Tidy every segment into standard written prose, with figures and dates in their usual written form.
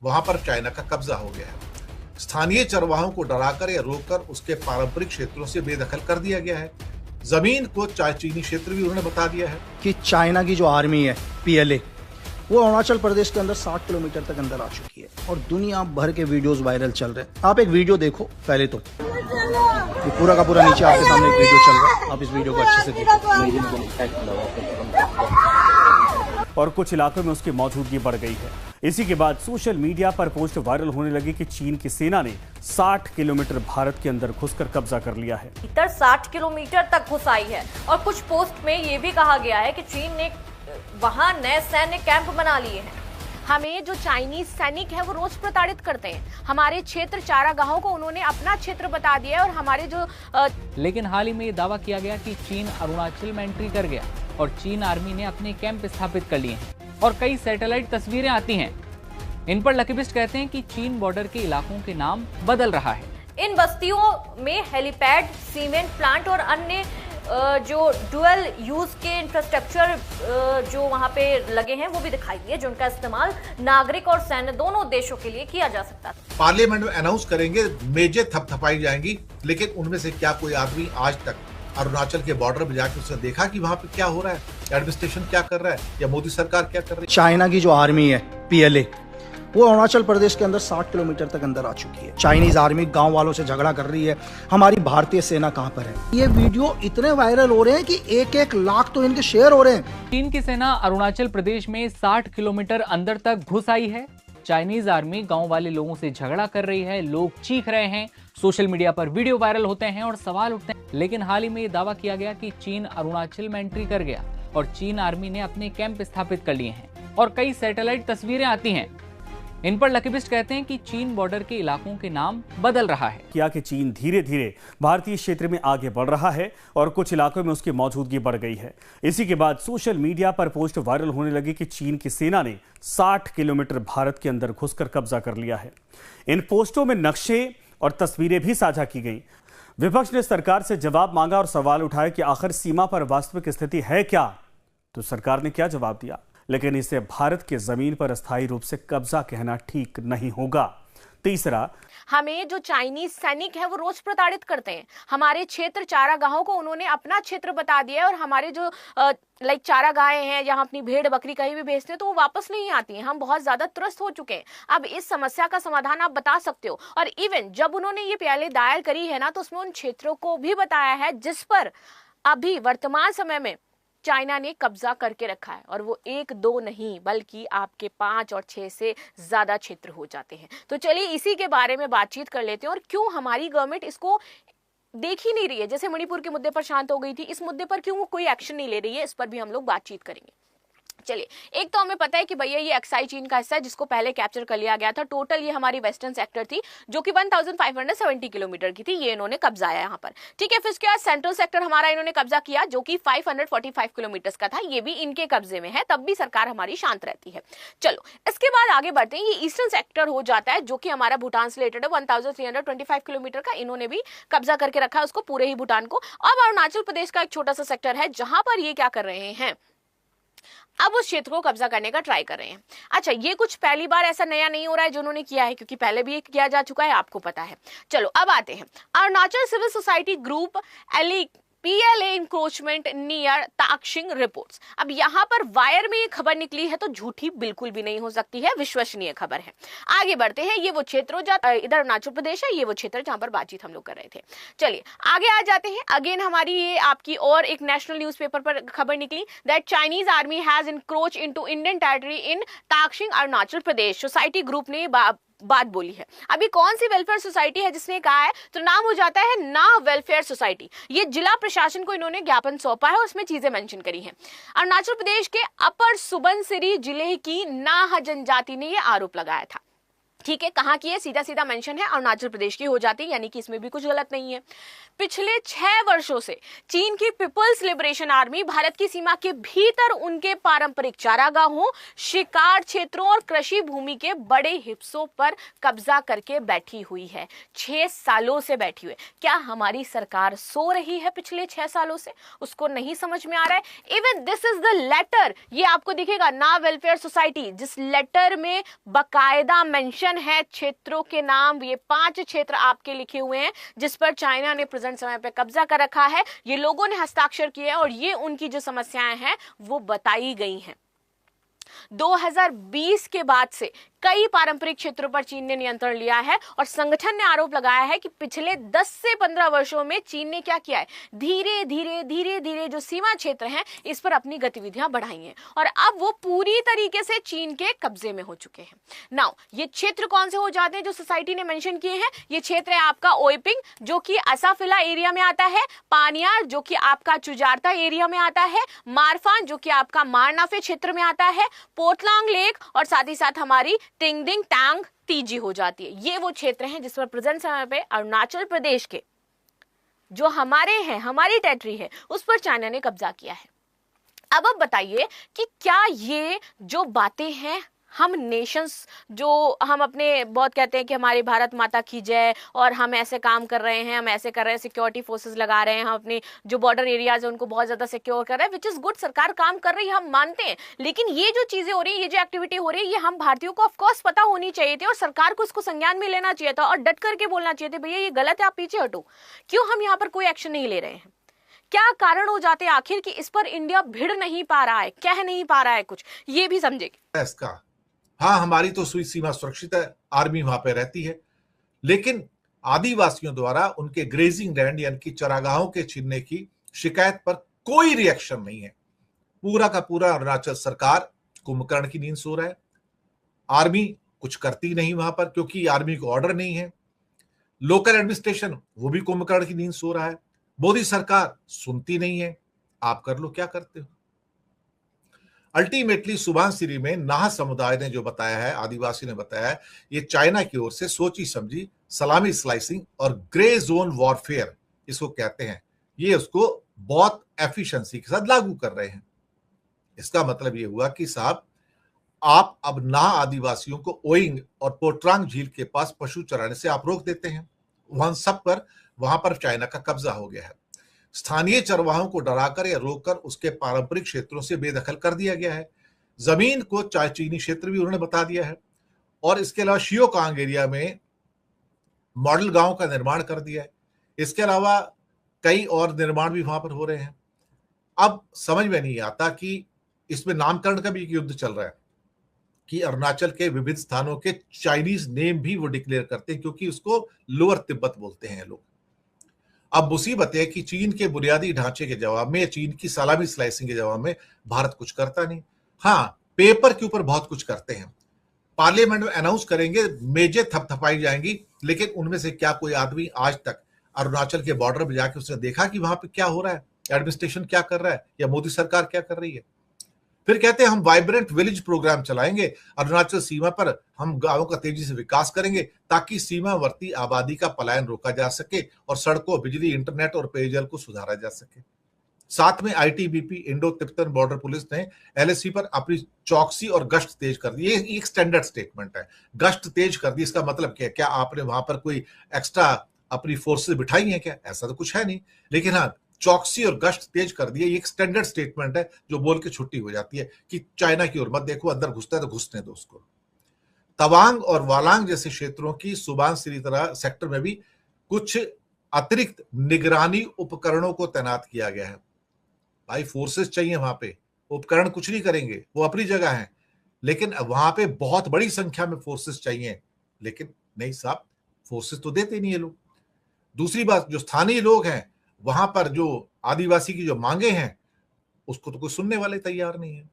वहां पर चाइना का कब्जा हो गया है। स्थानीय चरवाहों को डराकर या रोककर उसके पारंपरिक क्षेत्रों से बेदखल कर दिया गया है। जमीन को चीनी क्षेत्र भी उन्होंने बता दिया है कि चाइना की जो आर्मी है PLA, वो अरुणाचल प्रदेश के अंदर 60 किलोमीटर तक अंदर आ चुकी है और दुनिया भर के वीडियोस वायरल चल रहे हैं। आप एक वीडियो देखो पहले तो, ये पूरा का पूरा नीचे आपके सामने एक वीडियो चल रहा है, आप इस वीडियो को अच्छे से देखो। और कुछ इलाकों में उसकी मौजूदगी बढ़ गई है। इसी के बाद सोशल मीडिया पर पोस्ट वायरल होने लगी कि चीन की सेना ने 60 किलोमीटर भारत के अंदर घुसकर कब्जा कर लिया है। भीतर 60 किलोमीटर तक घुस आई है और कुछ पोस्ट में ये भी कहा गया है कि चीन ने वहां नए सैन्य कैंप बना लिए हैं। हमें जो चाइनीज सैनिक है वो रोज प्रताड़ित करते हैं। हमारे क्षेत्र चारागाहों को उन्होंने अपना क्षेत्र बता दिया है और हमारे जो लेकिन हाल ही में ये दावा किया गया कि चीन अरुणाचल में एंट्री कर गया और चीन आर्मी ने अपने कैंप स्थापित कर लिए हैं और कई सैटेलाइट तस्वीरें आती हैं। इन पर लकीबिस्ट कहते हैं कि चीन बॉर्डर के इलाकों के नाम बदल रहा है। इन बस्तियों में हेलीपैड, सीमेंट प्लांट और अन्य जो डुअल यूज के इंफ्रास्ट्रक्चर जो वहां पे लगे हैं वो भी दिखाई दिए, जिनका इस्तेमाल नागरिक और सैन्य दोनों देशों के लिए किया जा सकता था। पार्लियामेंट में अनाउंस करेंगे, मेजें थपथपाई जाएंगी, लेकिन उनमें से क्या कोई आदमी आज तक अरुणाचल के बॉर्डर पे जाकर उसने देखा कि वहां पे क्या हो रहा है, एडमिनिस्ट्रेशन क्या कर रहा है या मोदी सरकार क्या कर रही है? चाइना की जो आर्मी है PLA, वो अरुणाचल प्रदेश के अंदर 60 किलोमीटर तक अंदर आ चुकी है। चाइनीज आर्मी गांव वालों से झगड़ा कर रही है। हमारी भारतीय सेना कहां पर है? ये वीडियो इतने वायरल हो रहे हैं कि 1-1 लाख तो इनके शेयर हो रहे हैं। चीन की सेना अरुणाचल प्रदेश में 60 किलोमीटर अंदर तक घुस आई है। चाइनीज आर्मी गांव वाले लोगों से झगड़ा कर रही है, लोग चीख रहे हैं, सोशल मीडिया पर वीडियो वायरल होते हैं और सवाल उठते हैं। लेकिन हाल ही में ये दावा किया गया कि चीन अरुणाचल में एंट्री कर गया और चीन आर्मी ने अपने कैंप स्थापित कर लिए हैं और कई सैटेलाइट तस्वीरें आती हैं। इन पर लकीबिस्ट कहते हैं कि चीन बॉर्डर के इलाकों के नाम बदल रहा है। किया कि चीन धीरे धीरे भारतीय क्षेत्र में आगे बढ़ रहा है और कुछ इलाकों में उसकी मौजूदगी बढ़ गई है। इसी के बाद सोशल मीडिया पर पोस्ट वायरल होने लगी कि चीन की सेना ने 60 किलोमीटर भारत के अंदर घुसकर कब्जा कर लिया है। इन पोस्टों में नक्शे और तस्वीरें भी साझा की गई। विपक्ष ने सरकार से जवाब मांगा और सवाल उठाया कि आखिर सीमा पर वास्तविक स्थिति है क्या? तो सरकार ने क्या जवाब दिया? लेकिन इसे भारत के जमीन पर अस्थायी रूप से कब्जा कहना ठीक नहीं होगा। तीसरा, हमें जो चाइनीज सैनिक है वो रोज प्रताड़ित करते हैं। हमारे क्षेत्र चारागाहों को उन्होंने अपना क्षेत्र बता दिया है और हमारे जो चारागाहें हैं, जहां अपनी भेड़ बकरी कहीं भी भेजते हैं तो वो वापस नहीं आती हैं। हम बहुत ज्यादा त्रस्त हो चुके हैं। अब इस समस्या का समाधान आप बता सकते हो। और इवन जब उन्होंने ये पहले दायर करी है ना, तो उसमें उन क्षेत्रों को भी बताया है जिस पर अभी वर्तमान समय में चाइना ने कब्जा करके रखा है, और वो 1-2 नहीं बल्कि आपके 5 और 6 से ज्यादा क्षेत्र हो जाते हैं। तो चलिए इसी के बारे में बातचीत कर लेते हैं और क्यों हमारी गवर्नमेंट इसको देख ही नहीं रही है। जैसे मणिपुर के मुद्दे पर शांत हो गई थी, इस मुद्दे पर क्यों वो कोई एक्शन नहीं ले रही है, इस पर भी हम लोग बातचीत करेंगे। चलिए, एक तो हमें पता है कि भैया ये एक्साई चीन का हिस्सा है जिसको पहले कैप्चर कर लिया गया था। टोटल ये हमारी वेस्टर्न सेक्टर थी जो कि 1570 किलोमीटर की थी, ये इन्होंने कब्जाया यहाँ पर। ठीक है, फिर उसके बाद सेंट्रल सेक्टर हमारा इन्होंने कब्जा किया जो कि 545 किलोमीटर का था, ये भी इनके कब्जे में है, तब भी सरकार हमारी शांत रहती है। चलो इसके बाद आगे बढ़ते हैं। ये ईस्टर्न सेक्टर हो जाता है जो कि हमारा भूटान से रिलेटेड है। 1325 किलोमीटर का इन्होंने भी कब्जा करके रखा है उसको, पूरे ही भूटान को। अब अरुणाचल प्रदेश का एक छोटा सा सेक्टर है जहां पर ये क्या कर रहे हैं, अब उस क्षेत्र को कब्जा करने का ट्राई कर रहे हैं। अच्छा, ये कुछ पहली बार ऐसा नया नहीं हो रहा है जो उन्होंने किया है, क्योंकि पहले भी किया जा चुका है, आपको पता है। चलो अब आते हैं Arunachal civil society group PLA encroachment near Takshing reports. अब यहाँ पर वायर में ये खबर निकली है तो झूठी बिल्कुल भी नहीं हो सकती है, विश्वसनीय खबर है। आगे बढ़ते हैं। ये वो क्षेत्र इधर अरुणाचल प्रदेश है, ये वो क्षेत्र जहां पर बातचीत हम लोग कर रहे थे। चलिए आगे आ जाते हैं। अगेन हमारी ये आपकी और एक नेशनल न्यूज़पेपर पर खबर निकली that Chinese army has encroach into Indian territory in Takshing Arunachal Pradesh. Society group ने बात बोली है। अभी कौन सी वेलफेयर सोसाइटी है जिसने कहा है, तो नाम हो जाता है ना वेलफेयर सोसाइटी। ये जिला प्रशासन को इन्होंने ज्ञापन सौंपा है और उसमें चीजें मेंशन करी हैं। अरुणाचल प्रदेश के अपर सुबनसिरी जिले की नाह जनजाति ने यह आरोप लगाया था। ठीक है, कहाँ की है, सीधा सीधा मेंशन है, अरुणाचल प्रदेश की हो जाती है, यानी कि इसमें भी कुछ गलत नहीं है। पिछले 6 वर्षों से चीन की पीपल्स लिबरेशन आर्मी भारत की सीमा के भीतर उनके पारंपरिक चारागाहों, शिकार क्षेत्रों और कृषि भूमि के बड़े हिस्सों पर कब्जा करके बैठी हुई है। 6 सालों से बैठी हुई है। क्या हमारी सरकार सो रही है पिछले 6 सालों से? उसको नहीं समझ में आ रहा है। Even this is the letter, ये आपको दिखेगा ना वेलफेयर सोसाइटी, जिस लेटर में बकायदा मेंशन है क्षेत्रों के नाम। ये 5 क्षेत्र आपके लिखे हुए हैं जिस पर चाइना ने प्रेजेंट समय पे कब्जा कर रखा है। ये लोगों ने हस्ताक्षर किए हैं और ये उनकी जो समस्याएं हैं वो बताई गई हैं। 2020 के बाद से कई पारंपरिक क्षेत्रों पर चीन ने नियंत्रण लिया है और संगठन ने आरोप लगाया है कि पिछले 10 से 15 वर्षों में चीन ने क्या किया है, धीरे धीरे जो सीमा क्षेत्र हैं इस पर अपनी गतिविधियां बढ़ाई हैं और अब वो पूरी तरीके से चीन के कब्जे में हो चुके हैं। नाउ ये क्षेत्र कौन से हो जाते हैं जो सोसाइटी ने मेंशन किए हैं? ये क्षेत्र है आपका ओइपिंग जो कि असाफिला एरिया में आता है, पानियार जो कि आपका चुजारता एरिया में आता है, मारफान जो कि आपका मारनाफे क्षेत्र में आता है, पोर्टलांग लेक और साथ ही साथ हमारी टिंगडिंग टांग तीजी हो जाती है। ये वो क्षेत्र हैं जिस पर प्रेजेंट समय पे अरुणाचल प्रदेश के जो हमारे हैं, हमारी टेरिटरी है, उस पर चाइना ने कब्जा किया है। अब बताइए कि क्या ये जो बातें हैं हम नेशंस जो हम अपने बहुत कहते हैं कि हमारी भारत माता की जय और हम ऐसे काम कर रहे हैं, हम ऐसे कर रहे हैं, सिक्योरिटी फोर्सेस लगा रहे हैं, हम अपने जो बॉर्डर एरियाज है उनको बहुत ज्यादा सिक्योर कर रहे हैं, विच इज गुड, सरकार काम कर रही है, हम मानते हैं। लेकिन ये जो चीजें हो रही है, ये जो एक्टिविटी हो रही है, ये हम भारतीयों को ऑफकोर्स पता होनी चाहिए थी और सरकार को इसको संज्ञान में लेना चाहिए था और डट करके बोलना चाहिए था भैया ये गलत है, आप पीछे हटो। क्यों हम यहाँ पर कोई एक्शन नहीं ले रहे हैं? क्या कारण हो जाते हैं आखिर कि इस पर इंडिया भिड़ नहीं पा रहा है, कह नहीं पा रहा है कुछ? ये भी समझेंगे इसका। हाँ, हमारी तो सुई सीमा सुरक्षित है, आर्मी वहां पे रहती है, लेकिन आदिवासियों द्वारा उनके ग्रेजिंग लैंड यानी कि चरागाहों के छीनने की शिकायत पर कोई रिएक्शन नहीं है। पूरा का पूरा अरुणाचल सरकार कुंभकर्ण की नींद सो रहा है। आर्मी कुछ करती नहीं वहां पर क्योंकि आर्मी को ऑर्डर नहीं है। लोकल एडमिनिस्ट्रेशन वो भी कुंभकर्ण की नींद सो रहा है। मोदी सरकार सुनती नहीं है। आप कर लो, क्या करते हो? अल्टीमेटली सुबानसिरी में नाहा समुदाय ने जो बताया है, आदिवासी ने बताया है, ये चाइना की ओर से सोची समझी सलामी स्लाइसिंग और ग्रे जोन वॉरफेयर इसको कहते हैं। ये उसको बहुत एफिशिएंसी के साथ लागू कर रहे हैं। इसका मतलब ये हुआ कि साहब आप अब नाहा आदिवासियों को ओइंग और पोट्रांग झील के पास पशु चराने से आप रोक देते हैं। वहां पर चाइना का कब्जा हो गया है। स्थानीय चरवाहों को डराकर या रोककर उसके पारंपरिक क्षेत्रों से बेदखल कर दिया गया है। जमीन को चीनी क्षेत्र भी उन्होंने बता दिया है और इसके अलावा शियोकांग एरिया में मॉडल गांव का निर्माण कर दिया है। इसके अलावा कई और निर्माण भी वहां पर हो रहे हैं। अब समझ में नहीं आता कि इसमें नामकरण का भी युद्ध चल रहा है कि अरुणाचल के विभिन्न स्थानों के चाइनीज नेम भी वो डिक्लेयर करते हैं क्योंकि उसको लोअर तिब्बत बोलते हैं लोग। अब मुसीबत है कि चीन के बुनियादी ढांचे के जवाब में, चीन की सलामी स्लाइसिंग के जवाब में भारत कुछ करता नहीं। हाँ, पेपर के ऊपर बहुत कुछ करते हैं, पार्लियामेंट में अनाउंस करेंगे, मेजें थपथपाई जाएंगी, लेकिन उनमें से क्या कोई आदमी आज तक अरुणाचल के बॉर्डर पर जाके उसने देखा कि वहां पे क्या हो रहा है, एडमिनिस्ट्रेशन क्या कर रहा है या मोदी सरकार क्या कर रही है? फिर कहते हैं हम वाइब्रेंट विलेज प्रोग्राम चलाएंगे, अरुणाचल सीमा पर हम गांवों का तेजी से विकास करेंगे ताकि सीमावर्ती आबादी का पलायन रोका जा सके और सड़कों, बिजली, इंटरनेट और पेयजल को सुधारा जा सके। साथ में ITBP, Indo Tibetan border police ने एलएसी पर अपनी चौकसी और गश्त तेज कर दी। ये एक स्टैंडर्ड स्टेटमेंट है, गश्त तेज कर दी। इसका मतलब क्या है? क्या आपने वहां पर कोई एक्स्ट्रा अपनी फोर्सेस बिठाई हैं क्या? ऐसा तो कुछ है नहीं, लेकिन हाँ, चौकसी और गश्त तेज कर दिए। ये एक स्टैंडर्ड स्टेटमेंट है जो बोल के छुट्टी हो जाती है कि चाइना की ओर मत देखो, अंदर घुसता है तो घुसने दो उसको। तवांग और वालांग जैसे क्षेत्रों की सुबानसिरी तरह सेक्टर में भी कुछ अतिरिक्त निगरानी उपकरणों को तैनात किया गया है। भाई फोर्सेस चाहिए वहां पे, उपकरण कुछ नहीं करेंगे, वो अपनी जगह है, लेकिन वहां पे बहुत बड़ी संख्या में फोर्सेस चाहिए। लेकिन नहीं साहब, फोर्सेस तो देते नहीं है लोग। दूसरी बात, जो स्थानीय लोग हैं वहां पर जो आदिवासी की जो मांगे हैं उसको तो कोई सुनने वाले तैयार नहीं है।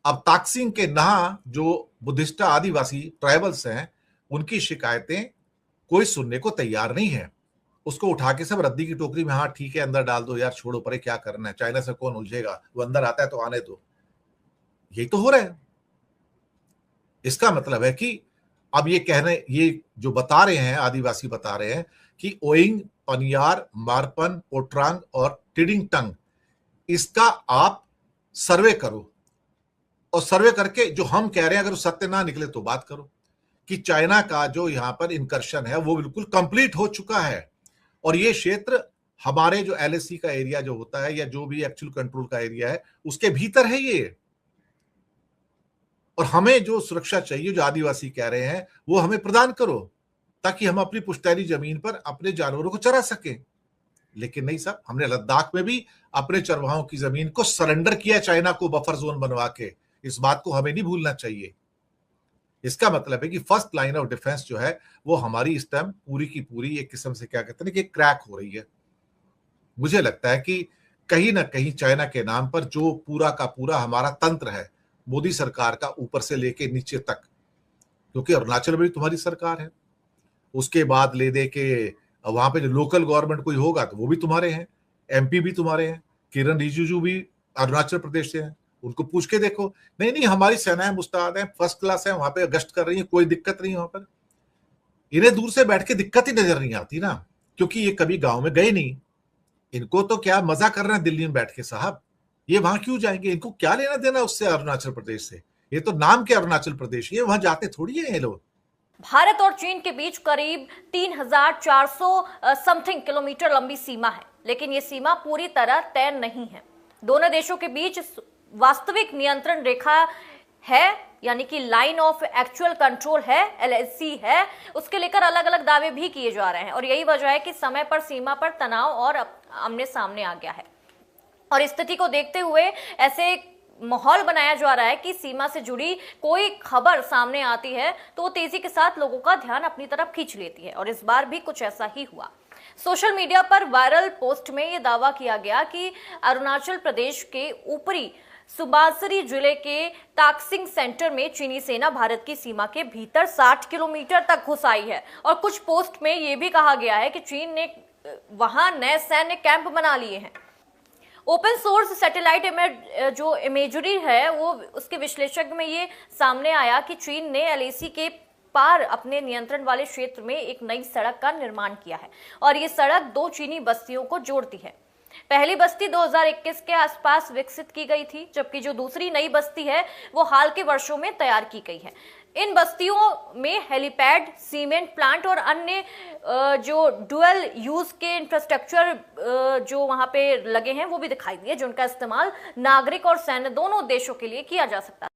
अब ताकसिंग के नहा जो बुद्धिस्ट आदिवासी ट्राइबल्स हैं उनकी शिकायतें कोई सुनने को तैयार नहीं है। उसको उठा के सब रद्दी की टोकरी में, हाँ ठीक है अंदर डाल दो यार, छोड़ो परे, क्या करना है, चाइना से कौन उलझेगा, वो अंदर आता है तो आने दो। यही तो हो रहा है। इसका मतलब है कि अब ये जो बता रहे हैं, आदिवासी बता रहे हैं कि ओइंग, पनियार, मारपन, पोट्रांग और टिडिंगटंग, इसका आप सर्वे करो, और सर्वे करके जो हम कह रहे हैं अगर सत्य ना निकले तो बात करो कि चाइना का जो यहां पर इनकर्शन है वो बिल्कुल कंप्लीट हो चुका है, और ये क्षेत्र हमारे जो LAC का एरिया जो होता है या जो भी एक्चुअल कंट्रोल का एरिया है उसके भीतर है ये। और हमें जो सुरक्षा चाहिए, जो आदिवासी कह रहे हैं, वो हमें प्रदान करो ताकि हम अपनी पुश्तैनी जमीन पर अपने जानवरों को चरा सकें। लेकिन नहीं साहब, हमने लद्दाख में भी अपने चरवाहों की जमीन को सरेंडर किया चाइना को बफर जोन बनवा के। इस बात को हमें नहीं भूलना चाहिए। इसका मतलब है कि फर्स्ट लाइन ऑफ डिफेंस जो है वो हमारी इस टाइम पूरी की पूरी एक किस्म से क्या कहते हैं कि क्रैक हो रही है। मुझे लगता है कि कहीं ना कहीं चाइना के नाम पर जो पूरा का पूरा हमारा तंत्र है, मोदी सरकार का ऊपर से लेके नीचे तक, क्योंकि अरुणाचल में भी तुम्हारी सरकार है, उसके बाद ले दे के वहां पे जो लोकल गवर्नमेंट कोई होगा तो वो भी तुम्हारे हैं, MP भी तुम्हारे हैं, किरण रिजिजू भी अरुणाचल प्रदेश से हैं, उनको पूछ के देखो। नहीं हमारी सेनाएं मुस्तैद हैं, फर्स्ट क्लास है, वहां पे गश्त कर रही है, कोई दिक्कत नहीं वहां पर। इन्हें दूर से बैठ के दिक्कत ही नजर नहीं आती ना, क्योंकि ये कभी गांव में गए नहीं। इनको तो क्या मजा कर रहे हैं दिल्ली में बैठ के साहब, ये वहां क्यों जाएंगे? इनको क्या लेना देना उससे, अरुणाचल प्रदेश से? ये तो नाम के अरुणाचल प्रदेश, ये वहां जाते थोड़ी है ये लोग। भारत और चीन के बीच करीब 3,400 समथिंग किलोमीटर लंबी सीमा है, लेकिन ये सीमा पूरी तरह तय नहीं है। दोनों देशों के बीच वास्तविक नियंत्रण रेखा है, यानी कि लाइन ऑफ एक्चुअल कंट्रोल है, LAC है, उसके लेकर अलग अलग दावे भी किए जा रहे हैं। और यही वजह है कि समय पर सीमा पर तनाव और आमने सामने आ गया है। और स्थिति को देखते हुए ऐसे माहौल बनाया जा रहा है कि सीमा से जुड़ी कोई खबर सामने आती है तो वो तेजी के साथ लोगों का ध्यान अपनी तरफ खींच लेती है, और इस बार भी कुछ ऐसा ही हुआ। सोशल मीडिया पर वायरल पोस्ट में यह दावा किया गया कि अरुणाचल प्रदेश के ऊपरी सुबानसिरी जिले के ताकसिंग सेंटर में चीनी सेना भारत की सीमा के भीतर 60 किलोमीटर तक घुस आई है। और कुछ पोस्ट में यह भी कहा गया है कि चीन ने वहां नए सैन्य कैंप बना लिए हैं। ओपन सोर्स सैटेलाइट जो इमेजरी है वो उसके विश्लेषण में ये सामने आया कि चीन ने LAC के पार अपने नियंत्रण वाले क्षेत्र में एक नई सड़क का निर्माण किया है, और ये सड़क 2 चीनी बस्तियों को जोड़ती है। पहली बस्ती 2021 के आसपास विकसित की गई थी, जबकि जो दूसरी नई बस्ती है वो हाल के वर्षों में तैयार की गई है। इन बस्तियों में हेलीपैड, सीमेंट प्लांट और अन्य जो डुअल यूज के इंफ्रास्ट्रक्चर जो वहां पे लगे हैं वो भी दिखाई दिए, जिनका इस्तेमाल नागरिक और सैन्य दोनों देशों के लिए किया जा सकता है।